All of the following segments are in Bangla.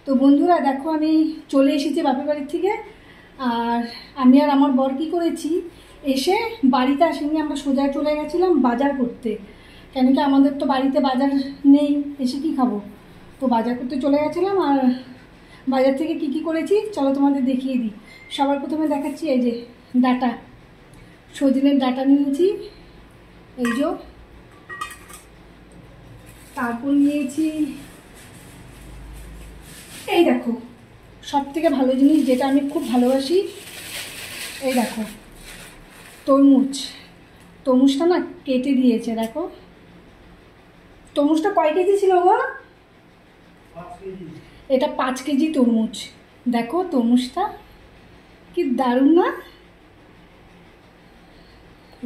তো বন্ধুরা দেখো আমি চলে এসেছি বাপের বাড়ির থেকে। আর আমি আর আমার বর কী করেছি, এসে বাড়িতে আসেনি, আমরা সোজা চলে গেছিলাম বাজার করতে। কেন কি আমাদের তো বাড়িতে বাজার নেই, এসে কি খাবো, তো বাজার করতে চলে গেছিলাম। আর বাজার থেকে কি কি করেছি চলো তোমাদের দেখিয়ে দিই। সবার প্রথমে দেখাচ্ছি এই যে ডাটা, সজনের ডাটা নিয়েছি এই যে। তারপর নিয়েছি এই দেখো সব থেকে ভালো জিনিস যেটা আমি খুব ভালোবাসি, এই দেখো তরমুজটা না কেটে দিয়েছে। দেখো তরমুজটা কয় কেজি ছিল গো? এটা 5 কেজি তরমুজ। দেখো তরমুজটা কি দারুণ না,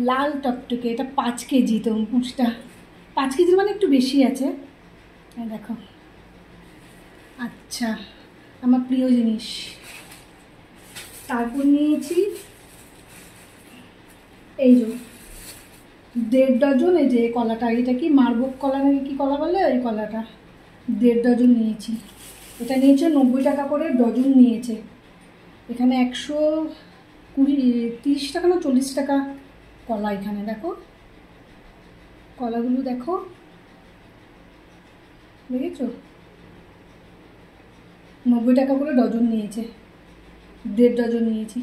লাল টকটকে। এটা 5 কেজি তরমুজটা, 5 কেজির মানে একটু বেশি আছে। দেখো আচ্ছা, আমার প্রিয় জিনিস। তারপর নিয়েছি এই যে 1.5 ডজন, এই যে কলাটা, এটা কি মারবক কলা নাকি কী কলা বলে, ওই কলাটা 1.5 ডজন নিয়েছি। এটা নিয়েছে 90 টাকা করে ডজন নিয়েছে। এখানে 130 টাকা না 40 টাকা কলা। এখানে দেখো কলাগুলো দেখো, দেখেছো 90 টাকা করে ডজন নিয়েছে, 1.5 ডজন নিয়েছি,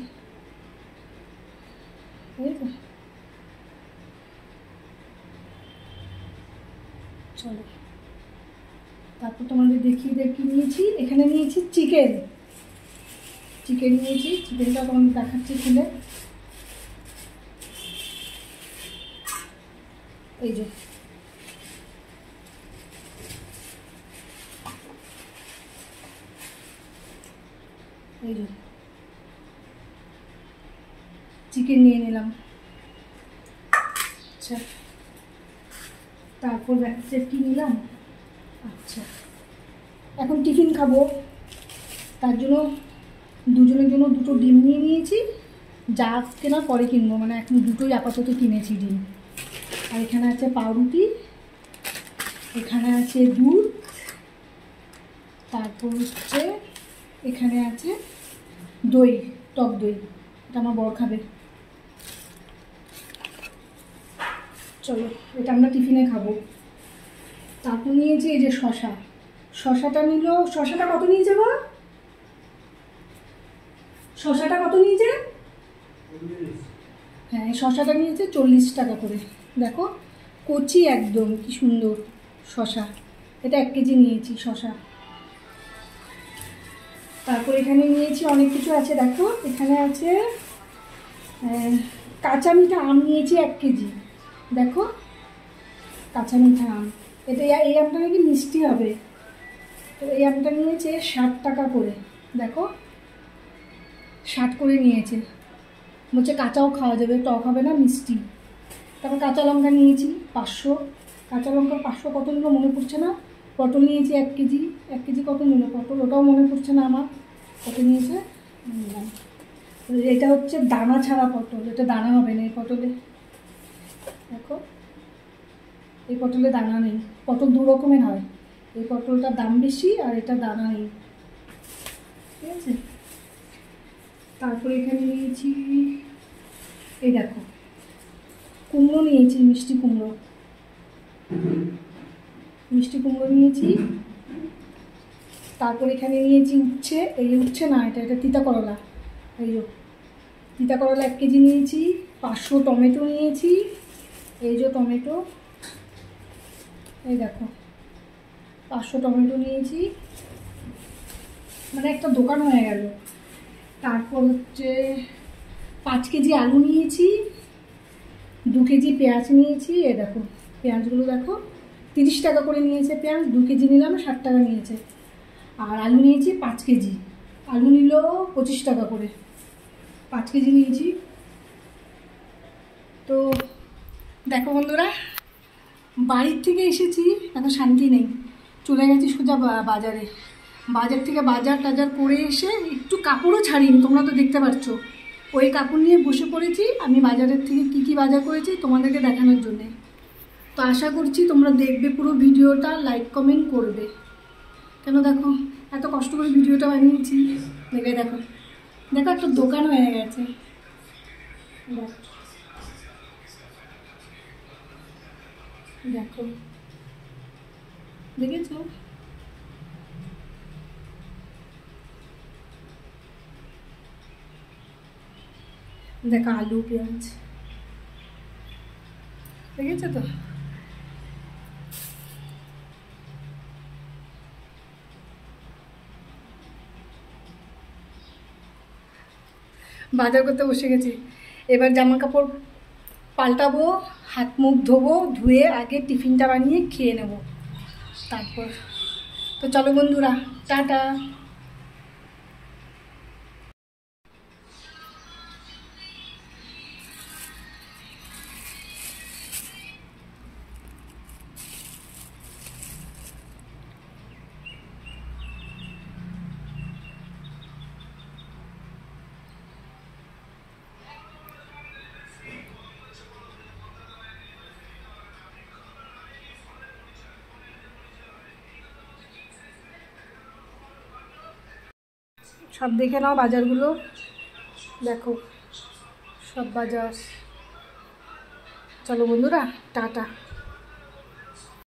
বুঝেছো। চলো তারপর তোমাদের দেখিয়ে নিয়েছি। এখানে নিয়েছি চিকেন নিয়েছি, চিকেনটা তোমাদের দেখাচ্ছি খুলে। এই যে চিকেন নিয়ে নিলাম। আচ্ছা তারপর দেখাচ্ছে কি নিলাম। আচ্ছা এখন টিফিন খাবো, তার জন্য দুজনের জন্য 2টো ডিম নিয়ে নিয়েছি। যা কেনার পরে কিনবো, মানে এখন 2টোই আপাতত কিনেছি ডিম। আর এখানে আছে পাউরুটি, এখানে আছে দুধ, তারপর হচ্ছে এখানে আছে দই, টক দই, এটা আমার বর খাবে। চলো এটা আমরা টিফিনে খাবো। তারপর নিয়েছি এই যে শশাটা নিল। শশাটা কত নিয়েছে গো? শশাটা কত নিয়েছে? হ্যাঁ শশাটা নিয়েছে 40 টাকা করে। দেখো কচি একদম, কি সুন্দর শশা। এটা 1 কেজি নিয়েছি শশা। তারপর এখানে নিয়েছি অনেক কিছু আছে। দেখো এখানে আছে কাঁচা মিঠা আম নিয়েছি 1 কেজি। দেখো কাঁচা মিঠা আম, এটা এই আমটা নাকি মিষ্টি হবে। তো এই আমটা নিয়েছে 60 টাকা করে। দেখো 60 করে নিয়েছে, বলছে কাঁচাও খাওয়া যাবে, টক হবে না, মিষ্টি। তারপর কাঁচা লঙ্কা নিয়েছি 500, কাঁচা লঙ্কা 500 কত নিল মনে পড়ছে না। পটল নিয়েছি 1 কেজি, 1 কেজি কত নিল পটল, ওটাও মনে পড়ছে না আমার কত নিয়েছে। এটা হচ্ছে দানা ছাড়া পটল, এটা দানা হবে না এই পটলে। দেখো এই পটলে দানা নেই, পটল 2 রকমের হয়, এই পটলটার দাম বেশি আর এটা দানা নেই, ঠিক আছে। তারপরে এখানে নিয়েছি এই দেখো কুমড়ো নিয়েছি, মিষ্টি কুমড়ো নিয়েছি। তারপর এখানে নিয়েছি উচ্ছে, এই উচ্ছে না, এটা তিতা করলা। এই যে তিতা করলা 1 কেজি নিয়েছি। 500 টমেটো নিয়েছি, এই যে টমেটো, এই দেখো 500 টমেটো নিয়েছি, মানে একটা দোকান হয়ে গেল। তারপর হচ্ছে 5 কেজি আলু নিয়েছি, 2 কেজি পেঁয়াজ নিয়েছি। এই দেখো পেঁয়াজগুলো দেখো 30 টাকা করে নিয়েছে পেঁয়াজ, 2 কেজি নিলাম 60 টাকা নিয়েছে। আর আলু নিয়েছি 5 কেজি, আলু নিল 25 টাকা করে, 5 কেজি নিয়েছি। তো দেখো বন্ধুরা বাড়ির থেকে এসেছি, এখন শান্তি নেই, চলে গেছি সোজা বাজারে। বাজার থেকে বাজার টাজার করে এসে একটু কাপড়ও ছাড়িনি, তোমরা তো দেখতে পাচ্ছ, ওই কাপড় নিয়ে বসে পড়েছি আমি বাজারের থেকে কি কি বাজার করেছি তোমাদেরকে দেখানোর জন্যে। তো আশা করছি তোমরা দেখবে পুরো ভিডিওটা, লাইক কমেন্ট করবে। কেন দেখো এত কষ্ট করে ভিডিওটা বানিয়েছি, দেখো দেখো দেখো একটা দোকান হয়ে গেছে। দেখো দেখেছো, দেখো আলু পেঁয়াজ দেখেছো তো। বাজার করতে বসে গেছি, এবার জামা কাপড় পাল্টাবো, হাত মুখ ধোবো, ধুয়ে আগে টিফিনটা বানিয়ে খেয়ে নেব তারপর। তো চলো বন্ধুরা, টাটা। সব দেখে নাও বাজারগুলো, দেখো সব বাজার। চলো বন্ধুরা, টাটা।